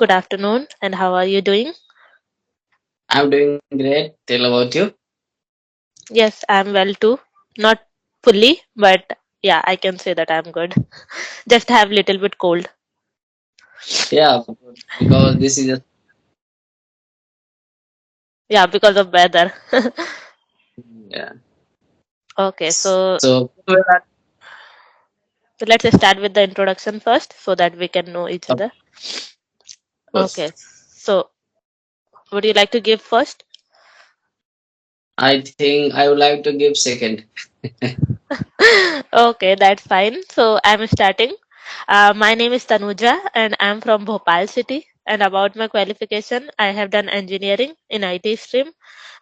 Good afternoon, and how are you doing? I'm doing great. Tell about you. Yes, I'm well too. Not fully, but yeah, I can say that I'm good. Just have little bit cold. Yeah, of course, because this is a Yeah, because of weather. yeah. Okay, so So well, so let's start with the introduction first so that we can know each of other. course, Okay, so would you like to give first? I think I would like to give second. Okay, that's fine. So I'm starting. My name is Tanuja and I'm from Bhopal city. And about my qualification, I have done engineering in IT stream,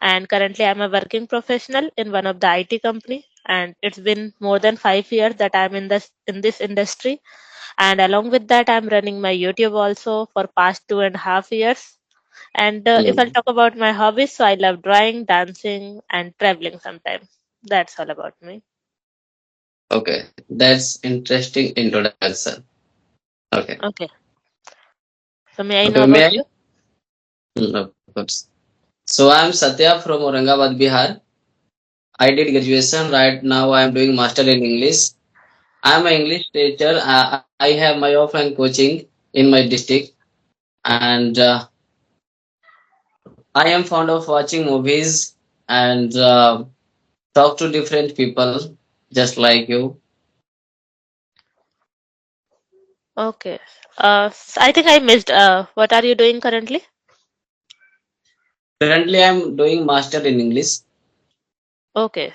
and currently I'm a working professional in one of the IT company. And it's been more than 5 years that I'm in this industry. And along with that, I'm running my YouTube also for past 2.5 years. And if I'll Hmm. talk about my hobbies, so I love drawing, dancing, and traveling sometimes. That's all about me. Okay, that's interesting introduction. Okay, Okay. So may I know okay, may about I? you? Of course. So I'm Satya from Aurangabad, Bihar. I did graduation. Right now, I'm doing master in English. I'm an English teacher. I have my offline coaching in my district, and I am fond of watching movies and talk to different people just like you. Okay. I think I missed. What are you doing currently? Currently, I'm doing master in English. Okay.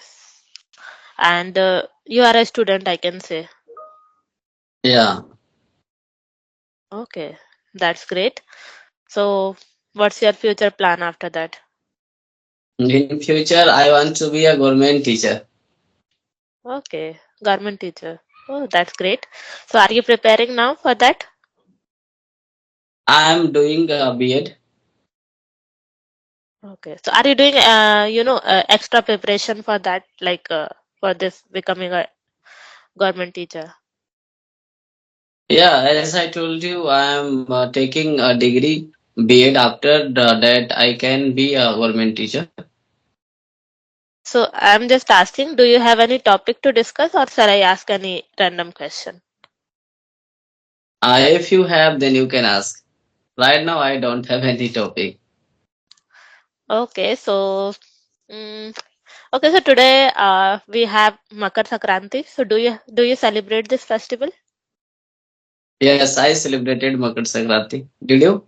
And you are a student, I can say. Yeah. Okay. That's great. So, what's your future plan after that? In future, I want to be a government teacher. Okay. Government teacher. Oh, that's great. So, are you preparing now for that? I'm doing a B.Ed. Okay. So, are you doing, extra preparation for that, like for this becoming a government teacher? Yeah, as I told you, I'm taking a degree B.Ed. After that, I can be a government teacher. So, I'm just asking, do you have any topic to discuss, or shall I ask any random question? If you have, then you can ask. Right now, I don't have any topic. Okay, so mm, okay, so today we have Makar Sankranti. So do you celebrate this festival? Yes, I celebrated Makar Sankranti. Did you?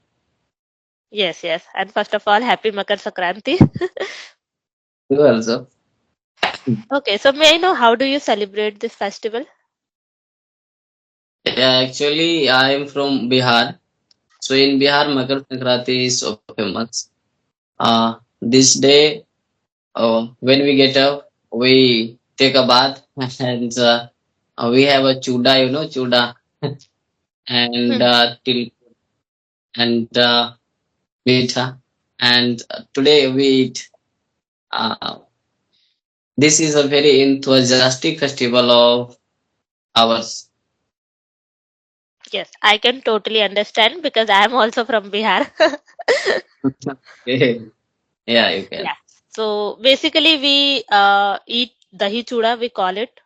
Yes, yes. And first of all, happy Makar Sankranti. You also. Okay, so may I know how do you celebrate this festival? Yeah, actually, I am from Bihar. So in Bihar, Makar Sankranti is so famous. This day, when we get up, we take a bath and we have a chuda, chuda, and Hmm. till and meetha. And today we eat. Uh, this is a very enthusiastic festival of ours. Yes, I can totally understand because I am also from Bihar. Okay. Yeah, you can. Yeah. So basically, we eat dahi chuda, we call it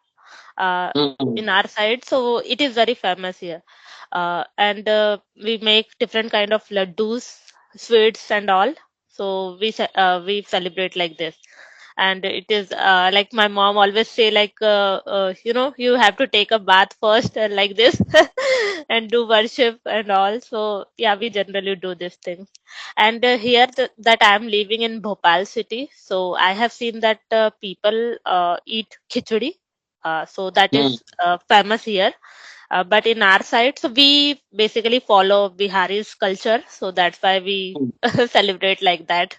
Mm. in our side. So it is very famous here. And we make different kind of laddus, sweets, and all. So we celebrate like this. And it is like my mom always say, like you have to take a bath first, and like this, and do worship and all. So yeah, we generally do these things. And here that I am living in Bhopal city, so I have seen that people eat khichdi. So that Mm. is famous here. But in our side, so we basically follow Bihari's culture, so that's why we celebrate like that.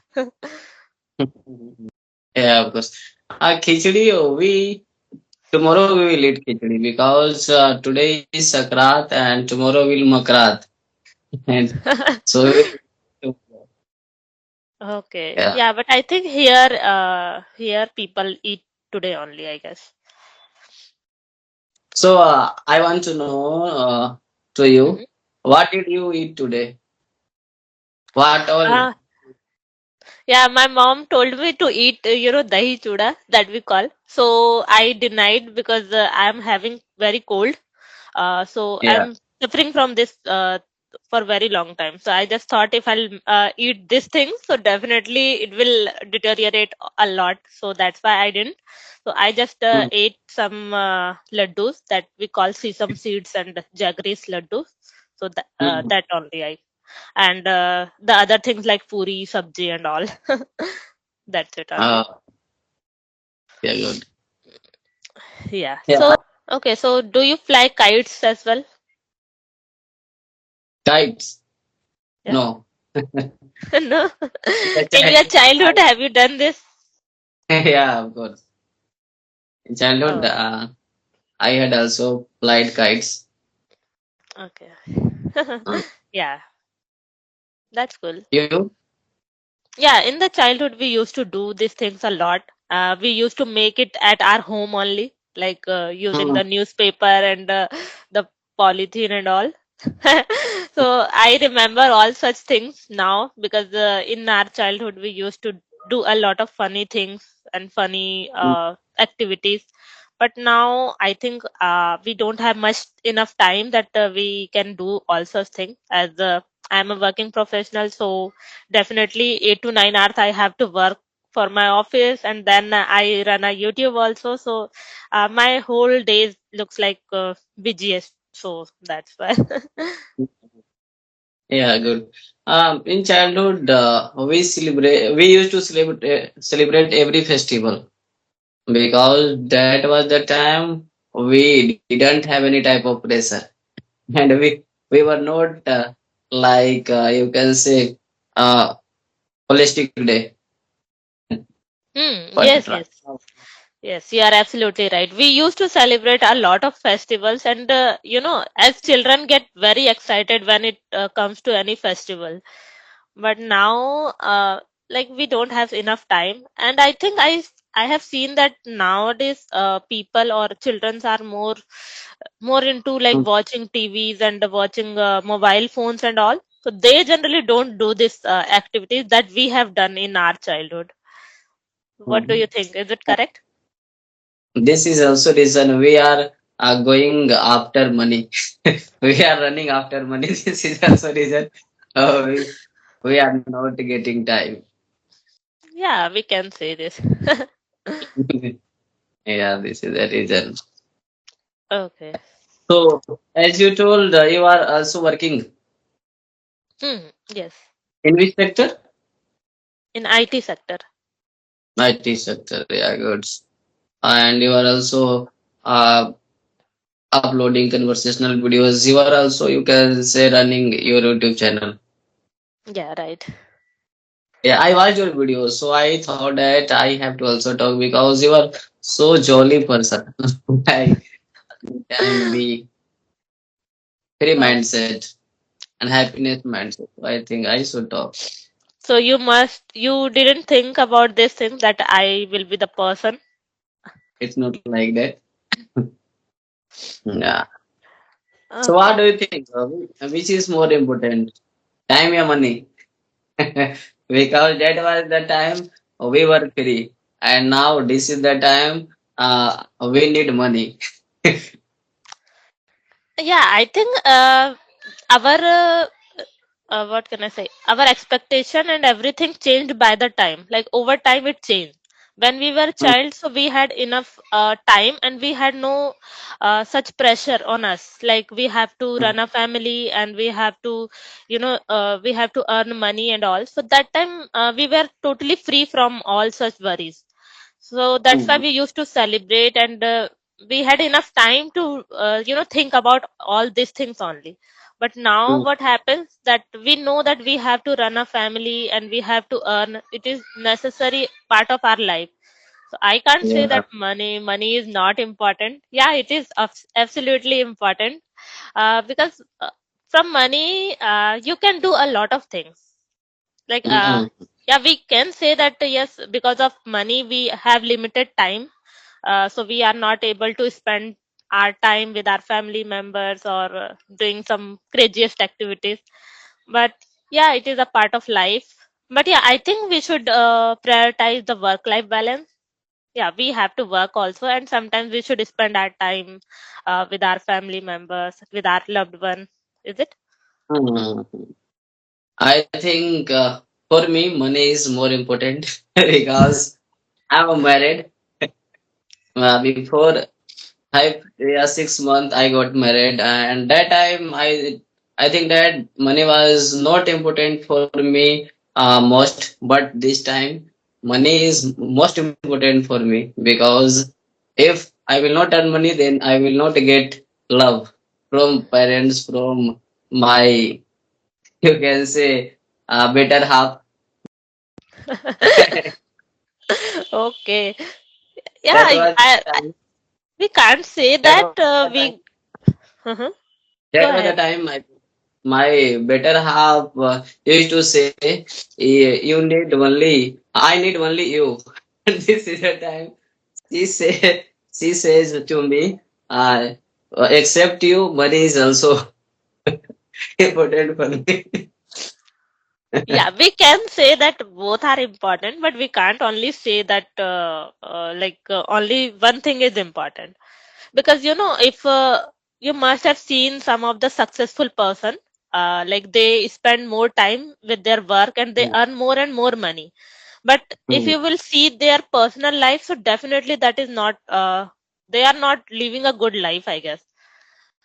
Yeah, of course. Khichdi, we tomorrow we will eat khichdi because today is Sakrat and tomorrow will Makrat. And so we will, Okay, yeah. yeah, but I think here people eat today only, I guess. So I want to know to Mhm. you, what did you eat today? What all? Uh, yeah, my mom told me to eat, dahi chuda that we call. So I denied because I'm having very cold. So Yeah. I'm suffering from this for very long time. So I just thought if I'll eat this thing, so definitely it will deteriorate a lot. So that's why I didn't. So I just Mm, ate some laddus that we call sesame seeds and jaggeries laddus. So mm. that only I, and the other things like puri, sabji, and all. That's it only. Yeah, good. Yeah. Yeah, So okay. So do you fly kites as well? kites. Yeah. No. No. The In your childhood, childhood, have you done this? yeah, of course. In childhood, Oh, I had also flight kites. okay. Uh, Yeah, that's cool. you? Yeah, in the childhood, we used to do these things a lot. We used to make it at our home only, like using Mm, the newspaper and the polythene and all. So I remember all such things now because in our childhood, we used to do a lot of funny things and funny mm, activities. But now I think we don't have much enough time that we can do all such things. As I'm a working professional, so definitely 8 to 9 hours I have to work for my office, and then I run a YouTube also. So my whole day looks like busiest. So that's why. yeah, good. In childhood, we used to celebrate every festival because that was the time we didn't have any type of pressure, and we were not like you can say uh, holistic today. But Yes, right yes. now, Yes, you are absolutely right. We used to celebrate a lot of festivals, and as children get very excited when it comes to any festival. But now, like we don't have enough time, and I think I have seen that nowadays people or children are more into like mm, watching TVs and watching mobile phones and all. So they generally don't do this activities that we have done in our childhood. What do you mhm. think? Is it correct? This is also reason we are going after money. We are running after money. This is also reason we are not getting time. Yeah, we can say this. Yeah, this is the reason. Okay. So, as you told, you are also working Yes. in which sector? In IT sector. IT sector. Yeah, good. And you are also uh, uploading conversational videos. You are also, you can say, running your YouTube channel. Yeah, right. Yeah, I watched your video, so I thought that I have to also talk because you are so jolly person. I can be free Oh. mindset and happiness mindset. So I think I should talk. So you didn't think about this thing that I will be the person. It's not like that. Yeah. So what Okay. do you think? Which is more important, time or money? Because that was the time we were free, and now this is the time we need money. Yeah, I think our what can I say? Our expectation and everything changed by the time. Like over time, it changed. When we were child, so we had enough time and we had no such pressure on us. Like we have to run a family and we have to, we have to earn money and all. So that time we were totally free from all such worries. So that's why we used to celebrate, and we had enough time to think about all these things only. But now what happens that we know that we have to run a family and we have to earn. It is necessary part of our life. So I can't say Yeah. that money is not important. Yeah, it is absolutely important, because from money you can do a lot of things. Like Mm-mm. yeah, we can say that yes, because of money we have limited time, so we are not able to spend our time with our family members or doing some craziest activities. But Yeah, it is a part of life. But yeah, I think we should prioritize the work life balance. Yeah, we have to work also, and sometimes we should spend our time with our family members, with our loved one. Is it? Hmm. I think for me, money is more important because I'm married. Before 6 months, I got married, and that time I think that money was not important for me most, but this time money is most important for me because if I will not earn money, then I will not get love from parents, from my you can say better half. Okay. Yeah, That was we can't say that that was the time. we. Mhm. Go That was the ahead. time my better half used to say, You need only, I need only you." This is the time she say, she says to me, uh, "Except you, money is also important for me." Yeah, we can say that both are important, but we can't only say that only one thing is important. Because if you must have seen some of the successful person, like they spend more time with their work and they earn more and more money. But if Hmm, you will see their personal life, so definitely that is not they are not living a good life, I guess,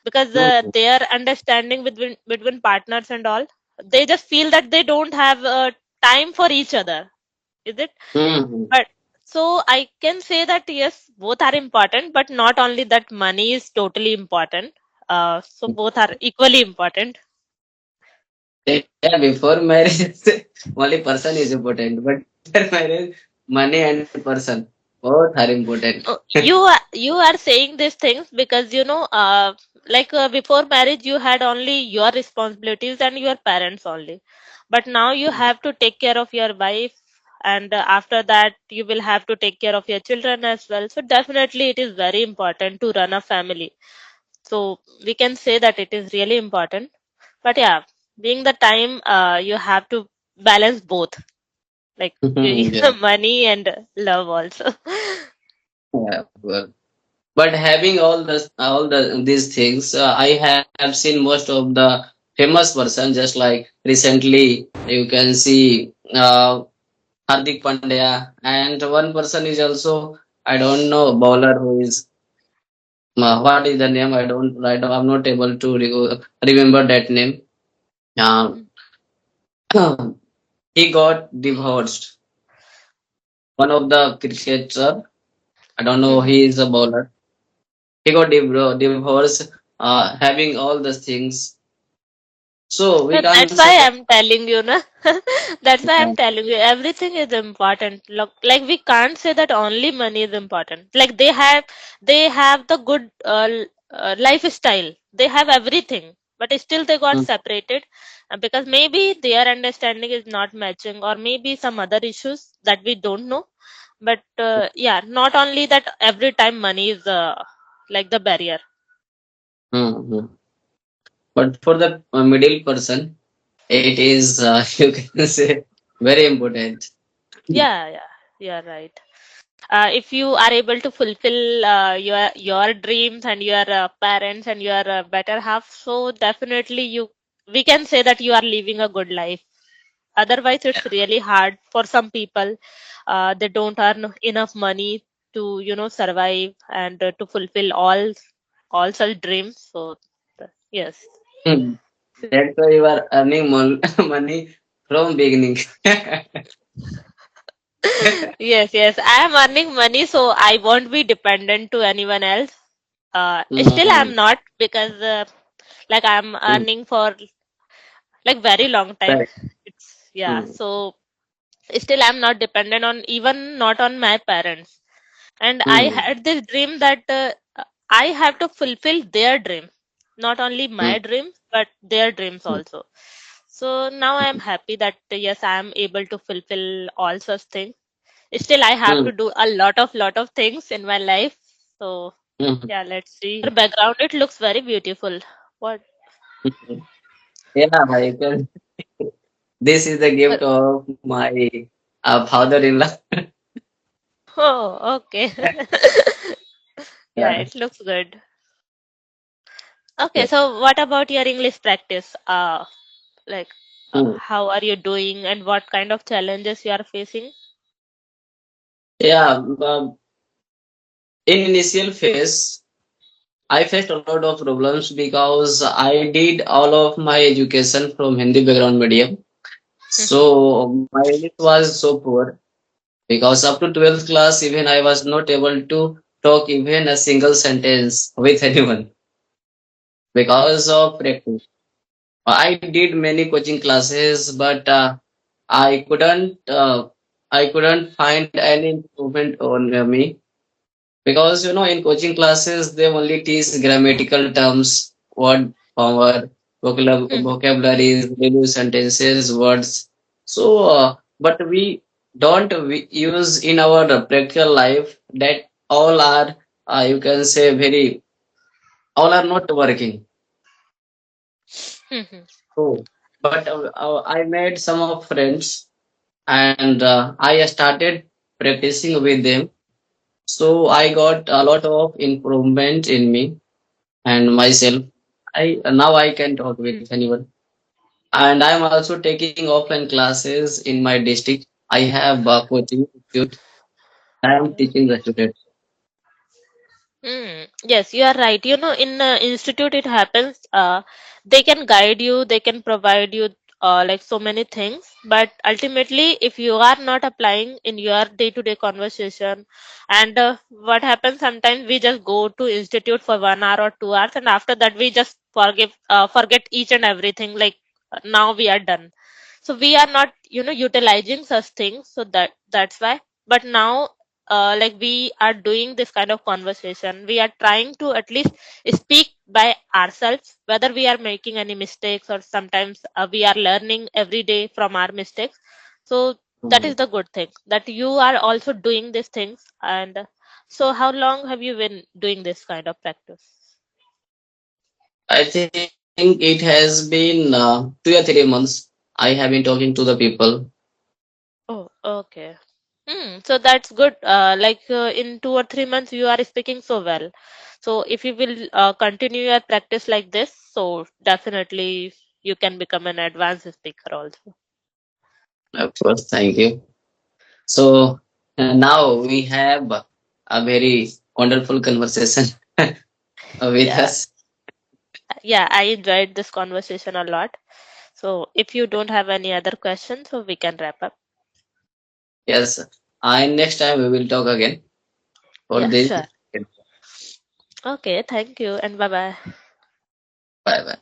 because hmm, their understanding between partners and all, they just feel that they don't have time for each other. Is it? hmm, But so I can say that yes, both are important, but not only that money is totally important. So hmm. both are equally important. Yeah, before marriage, only person is important, but after marriage, money and person both are important. You are saying these things because before marriage you had only your responsibilities and your parents only, but now you have to take care of your wife, and after that you will have to take care of your children as well. So definitely it is very important to run a family. So we can say that it is really important. But yeah, being the time, you have to balance both, like Yeah. money and love also. Yeah, well. But having all the these things, I have seen most of the famous person. Just like recently, you can see Hardik Pandya, and one person is also, I don't know, bowler who is what is the name? I'm not able to remember that name. Uh, he got divorced. One of the cricketer, I don't know, he is a bowler. He got divorced, having all the things. So we That's can't why say. I'm telling you, na. That's why I'm telling you, everything is important. Look, like we can't say that only money is important. Like they have the good lifestyle. They have everything, but still they got Mm, separated because maybe their understanding is not matching, or maybe some other issues that we don't know. But yeah, not only that, every time money is like the barrier. mm, mm. But for the middle person, it is you can say very important. Yeah, yeah, you're right. If you are able to fulfill your dreams and your parents and your better half, so definitely we can say that you are living a good life. Otherwise it's really hard for some people. They don't earn enough money to survive and to fulfill all such dreams. So yes. Mm. That's why you are earning money from beginning. Yes, yes, I am earning money, so I won't be dependent to anyone else. Still I'm Mm, not, because like I'm mm, earning for like very long time. correct. It's yeah, Mm, so still I'm not dependent on, even not on my parents. And I mm, had this dream that I have to fulfill their dream, not only my mm, dreams but their dreams mm, also. So now I am happy that yes, I am able to fulfill all such things. Still I have mm, to do a lot of things in my life. So mm, yeah, let's see your background, it looks very beautiful. What? mm. Yeah, I can. This is the Uh, gift of my father-in-law. Oh, okay. Yeah, Yeah. it looks good. Okay, Yeah. so what about your English practice? Like, Hmm. how are you doing and what kind of challenges you are facing? Yeah, in initial phase, I faced a lot of problems because I did all of my education from Hindi background medium. So my English was so poor because up to 12th class, even I was not able to talk even a single sentence with anyone because of practice. I did many coaching classes, but I couldn't find any improvement on me because in coaching classes they only teach grammatical terms, word power, vocabularies, review sentences, words. So, but we don't we use in our practical life that all are you can say very all are not working. So, but I made some of friends and I started practicing with them. So I got a lot of improvement in me and myself. I now I can talk with anyone. And I'm also taking offline classes in my district. I have a coaching institute. I am teaching the students. Yes, you are right. You know, in institute it happens. They can guide you, they can provide you like so many things. But ultimately, if you are not applying in your day-to-day conversation, and what happens sometimes we just go to institute for 1 hour or 2 hours, and after that we just forget each and everything. Like now we are done. So we are not, utilizing such things. So that's why. But now like we are doing this kind of conversation, we are trying to at least speak by ourselves, whether we are making any mistakes or sometimes we are learning every day from our mistakes. So that Mhm. is the good thing that you are also doing these things. And so how long have you been doing this kind of practice? I think it has been 2 or 3 months. I have been talking to the people. Oh, okay. So that's good. Like in 2 or 3 months, you are speaking so well. So if you will continue your practice like this, so definitely you can become an advanced speaker also. Of course, thank you. So now we have a very wonderful conversation with Yeah, us. yeah, I enjoyed this conversation a lot. So if you don't have any other questions, so we can wrap up. Yes, and next time we will talk again for Yeah, this. sure. Okay, thank you and bye bye. Bye bye.